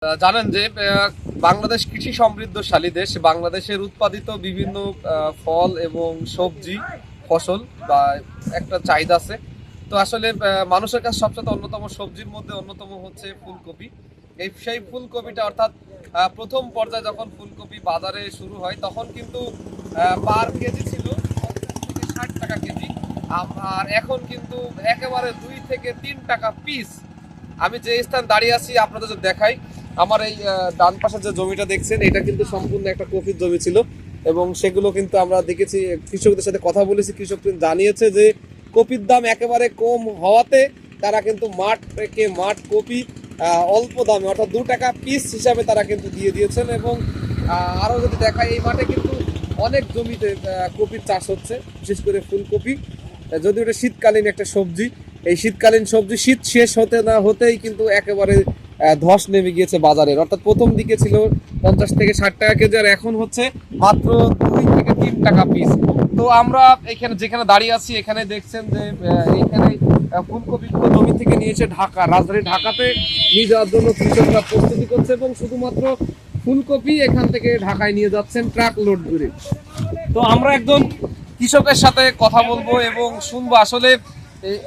জানেন যে বাংলাদেশ কৃষি সমৃদ্ধশালী দেশ। বাংলাদেশের উৎপাদিত বিভিন্ন ফল এবং সবজি ফসল বা একটা চাহিদা আছে। তো আসলে মানুষের কাছে সবচেয়ে অন্যতম সবজির মধ্যে অন্যতম হচ্ছে ফুলকপি। সেই ফুলকপিটা অর্থাৎ প্রথম পর্যায়ে যখন ফুলকপি বাজারে শুরু হয় তখন কিন্তু পার কেজি ছিল 50 থেকে 60 টাকা কেজি। আর এখন কিন্তু একেবারে 2 থেকে 3 টাকা পিস। আমি যে স্থান দাঁড়িয়ে আছি আপনাদের যদি দেখাই, আমার এই ডান পাশের যে জমিটা দেখছেন এটা কিন্তু সম্পূর্ণ একটা কপির জমি ছিল এবং সেগুলো কিন্তু আমরা দেখেছি, কৃষকদের সাথে কথা বলেছি, কৃষক কিন্তু জানিয়েছে যে কপির দাম একেবারে কম হওয়াতে তারা কিন্তু মাঠ কপি অল্প দামে অর্থাৎ 2 টাকা পিস হিসাবে তারা কিন্তু দিয়ে দিয়েছেন। এবং আরও যদি দেখাই, এই মাঠে কিন্তু অনেক জমিতে কপির চাষ হচ্ছে, বিশেষ করে ফুলকপি। যদি ওটা শীতকালীন একটা সবজি, এই শীতকালীন সবজি শীত শেষ হতে না হতেই কিন্তু একেবারে ধস নেমে গিয়েছে বাজারের। অর্থাৎ প্রথম দিকে ছিল 50 থেকে 60 টাকা কেজি, আর এখন হচ্ছে মাত্র 2 থেকে 3 টাকা পিস। তো আমরা এখানে যেখানে দাঁড়িয়ে আছি এখানে দেখছেন যে এইখানে ফুলকপিগুলো জমি থেকে নিয়েছে রাজধানী ঢাকাতে নিয়ে যাওয়ার জন্য কৃষকরা প্রস্তুতি করছে এবং শুধুমাত্র ফুলকপি এখান থেকে ঢাকায় নিয়ে যাচ্ছেন ট্রাক লোড করে। তো আমরা একজন কৃষকের সাথে কথা বলবো এবং শুনবো আসলে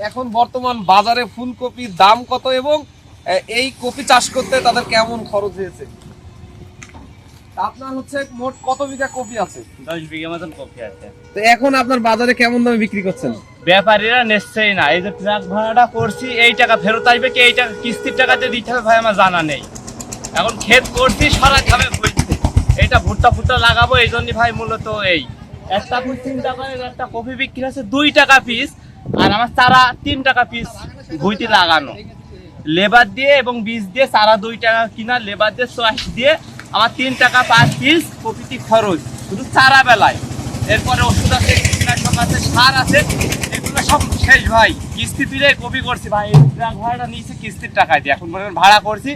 এখন বর্তমান বাজারে ফুলকপির দাম কত এবং এই কপি চাষ করতে তাদের কেমন খরচ হয়েছে। আপনার হচ্ছে মোট কত বিঘা কপি আছে? 10 বিঘা মতন কপি আছে। তো এখন আপনার বাজারে কেমন দামে বিক্রি করছেন? ব্যাপারীরা নিশ্চয়ই না, এই যে ট্রাক ভাড়াটা করছি এই টাকা ফেরত আসবে কি এই টাকা কিস্তির টাকাতে দিতে হবে ভাই আমার জানা নেই। এখন ক্ষেত করছি সরাই খাবে বইছে, এটা ভুট্টা লাগাবো এই জন্যই ভাই মূলত এই একটা আপনি চিন্তা করেন, একটা কপি বিক্রি আছে 2 টাকা পিস আর আমার চারা 3 টাকা পিস ভুইতে লাগানো, লেবার দিয়ে এবং বীজ দিয়ে চারা 2 টাকা কিনা, লেবার দিয়ে চয়েস দিয়ে আমার 3 টাকা পার পিস প্রকৃতি খরচ শুধু চারা বেলায়। এরপরে ওষুধ আছে, কীটনাশক আছে, সার আছে, এগুলো সব শেষ ভাই। কিস্তি তুলে কপি করছি ভাই, ট্রাক ভাড়াটা নিয়েছি কিস্তির টাকায় দিয়ে, এখন মনে ভাড়া করছি।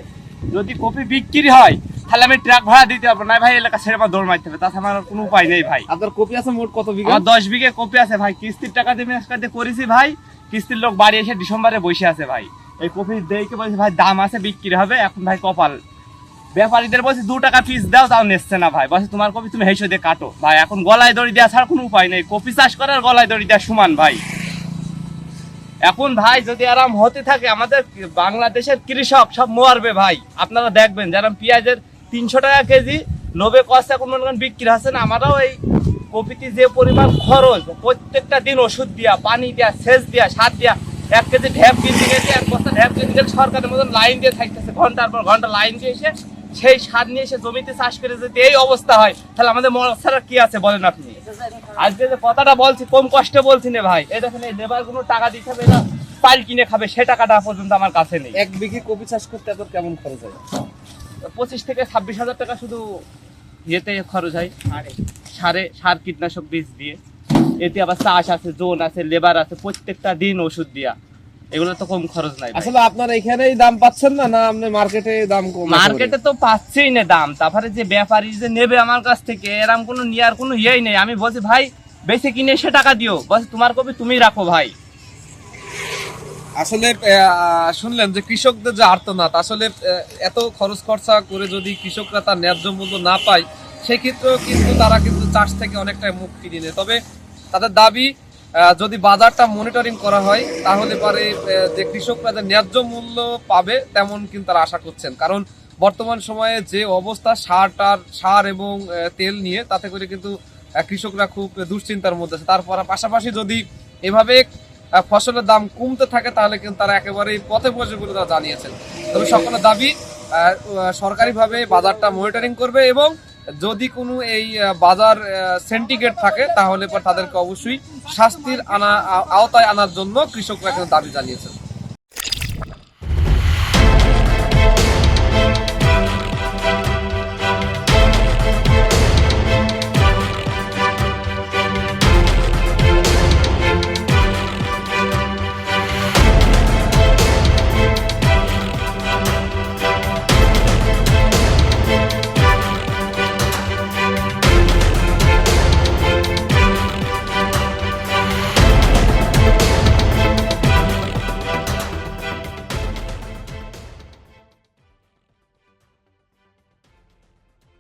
যদি কপি বিক্রি হয় তাহলে আমি ট্রাক ভাড়া দিতে পারবো না ভাই, এলাকা ছেড়ে আমার দৌড় মারতে হবে, তাছাড়া আমার কোনো উপায় নেই ভাই। আপনার কপি আছে মোট কত বিঘা? আমার 10 বিঘে কপি আছে ভাই, কিস্তির টাকা দিয়ে করেছি ভাই। কিস্তির লোক বাড়ি এসে ডিসেম্বরে বসে আছে ভাই, এই কপি দেখে বলছি ভাই দাম আছে বিক্রি হবে। এখন ভাই কপাল, ব্যাপারীদের বলছি 2 টাকা পিস দাও, তাও নিচ্ছে না ভাই, বলছে তোমার কপি তুমি হেসে দিয়ে কাটো ভাই। এখন গলায় দড়ি দেওয়া ছাড়া কোনো উপায় নেই, কপি চাষ করার গলায় দড়ি দেওয়া সমান ভাই। এখন ভাই যদি আরাম হতে থাকে আমাদের বাংলাদেশের কৃষক সব মরবে ভাই। আপনারা দেখবেন যারা পেঁয়াজের 300 টাকা কেজি লোভে কষ্ট এখন মনে করেন বিক্রি হচ্ছে না। আমারও এই কপিতে যে পরিমাণ খরচ, প্রত্যেকটা দিন ওষুধ দিয়া, পানি দেওয়া, সেচ দেওয়া, সার দেওয়া, 1 কেজি ঢ্যাপ কিনতে গেছে, 1 বস্তা ঢ্যাপ কিনতে গেলে সরকারের মতন লাইন দিয়ে থাকতেছে, ঘন্টার পর ঘন্টা লাইন দিয়ে এসে সেই সার নিয়ে এসে জমিতে চাষ করে যদি এই অবস্থা হয় তাহলে আমাদের মরার ছাড়া কি আছে বলেন আপনি? আজকে যে কথাটা বলছি কম কষ্টে বলছি না ভাই, এই দেখেন এই লেবার গুলো টাকা দিতে হবে না, পাল কিনে খাবে, সে টাকাটা পর্যন্ত আমার কাছে নেই। 1 বিঘি কপি চাষ করতে এত কেমন খরচ হয়? 25 থেকে 26 হাজার টাকা শুধু ইয়েতে খরচ হয়, সার কীটনাশক বীজ দিয়ে, এতে আবার চাষ আছে, জোন আছে, লেবার আছে, প্রত্যেকটা দিন ওষুধ দিয়া, এগুলো তো কম খরচ নাই। আসলে আপনার এখানেই দাম পাচ্ছেন না, না আপনি মার্কেটে দাম কম? মার্কেটে তো পাচ্ছেই না দাম, তারপরে যে ব্যাপারী যে নেবে আমার কাছ থেকে এরকম কোনো নেওয়ার কোনো ইয়েই নেই। আমি বলছি ভাই বেশি কিনে এসে টাকা দিও, বলছি তোমার কপি তুমি রাখো ভাই। আসলে শুনলেন যে কৃষকদের যে আর্তনাদ, আসলে এত খরচ খরচা করে যদি কৃষকরা তার ন্যায্য মূল্য না পায় সেক্ষেত্রেও কিন্তু তারা কিন্তু চাষ থেকে অনেকটাই মুখ ফিরিয়ে নেয়। তবে তাদের দাবি যদি বাজারটা মনিটরিং করা হয় তাহলে পরে যে কৃষকরা যে ন্যায্য মূল্য পাবে তেমন কিন্তু তারা আশা করছেন। কারণ বর্তমান সময়ে যে অবস্থা সার এবং তেল নিয়ে, তাতে করে কিন্তু কৃষকরা খুব দুশ্চিন্তার মধ্যে আছে। তারপর পাশাপাশি যদি এভাবে ফসলের দাম কমতে থাকে তাহলে কিন্তু তারা একেবারেই পথে বসে বলে তারা জানিয়েছেন। তবে সকলের দাবি সরকারিভাবে বাজারটা মনিটরিং করবে এবং যদি কোনো এই বাজার সিন্ডিকেট থাকে তাহলে তাদেরকে অবশ্যই শাস্তির আওতায় আনার জন্য কৃষকরা কিন্তু দাবি জানিয়েছেন।